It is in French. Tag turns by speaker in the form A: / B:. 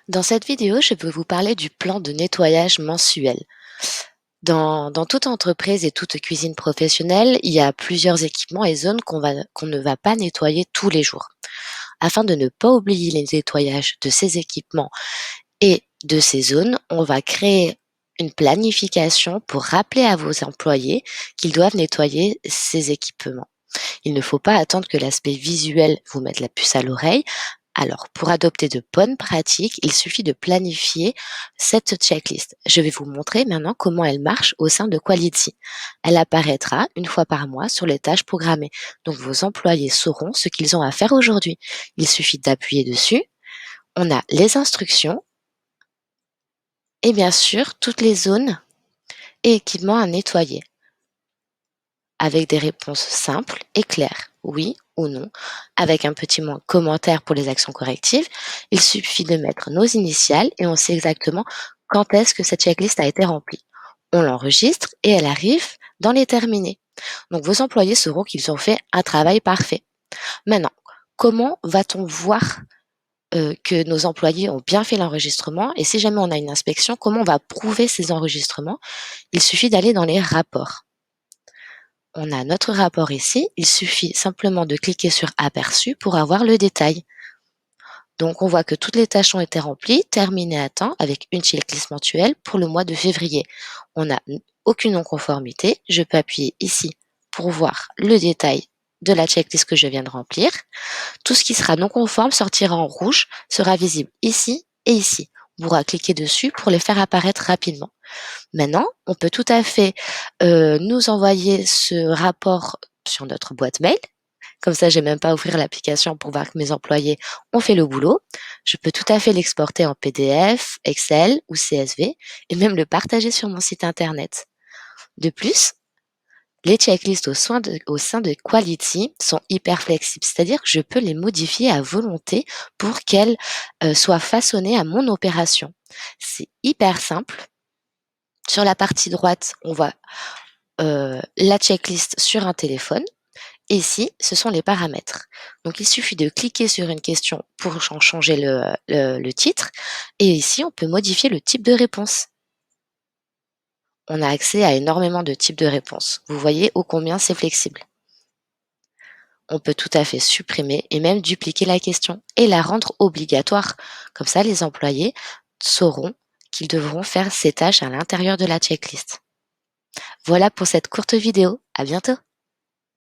A: Dans cette vidéo, je veux vous parler du plan de nettoyage mensuel. Dans toute entreprise et toute cuisine professionnelle, il y a plusieurs équipements et zones qu'on ne va pas nettoyer tous les jours. Afin de ne pas oublier les nettoyages de ces équipements et de ces zones, on va créer une planification pour rappeler à vos employés qu'ils doivent nettoyer ces équipements. Il ne faut pas attendre que l'aspect visuel vous mette la puce à l'oreille. Alors, pour adopter de bonnes pratiques, il suffit de planifier cette checklist. Je vais vous montrer maintenant comment elle marche au sein de Quality. Elle apparaîtra une fois par mois sur les tâches programmées. Donc, vos employés sauront ce qu'ils ont à faire aujourd'hui. Il suffit d'appuyer dessus. On a les instructions et bien sûr toutes les zones et équipements à nettoyer, avec des réponses simples et claires, oui ou non, avec un petit commentaire pour les actions correctives. Il suffit de mettre nos initiales et on sait exactement quand est-ce que cette checklist a été remplie. On l'enregistre et elle arrive dans les terminés. Donc vos employés sauront qu'ils ont fait un travail parfait. Maintenant, comment va-t-on voir que nos employés ont bien fait l'enregistrement, et si jamais on a une inspection, comment on va prouver ces enregistrements? Il suffit d'aller dans les rapports. On a notre rapport ici, il suffit simplement de cliquer sur Aperçu pour avoir le détail. Donc on voit que toutes les tâches ont été remplies, terminées à temps avec une checklist mensuelle pour le mois de février. On n'a aucune non-conformité. Je peux appuyer ici pour voir le détail de la checklist que je viens de remplir. Tout ce qui sera non conforme sortira en rouge, sera visible ici et ici. On pourra cliquer dessus pour les faire apparaître rapidement. Maintenant, on peut tout à fait nous envoyer ce rapport sur notre boîte mail. Comme ça, j'ai même pas à ouvrir l'application pour voir que mes employés ont fait le boulot. Je peux tout à fait l'exporter en PDF, Excel ou CSV et même le partager sur mon site internet. De plus, les checklists au sein de Quality sont hyper flexibles, c'est-à-dire que je peux les modifier à volonté pour qu'elles soient façonnées à mon opération. C'est hyper simple. Sur la partie droite, on voit la checklist sur un téléphone. Et ici, ce sont les paramètres. Donc, il suffit de cliquer sur une question pour en changer le titre. Et ici, on peut modifier le type de réponse. On a accès à énormément de types de réponses. Vous voyez ô combien c'est flexible. On peut tout à fait supprimer et même dupliquer la question et la rendre obligatoire. Comme ça, les employés sauront qu'ils devront faire ces tâches à l'intérieur de la checklist. Voilà pour cette courte vidéo. À bientôt!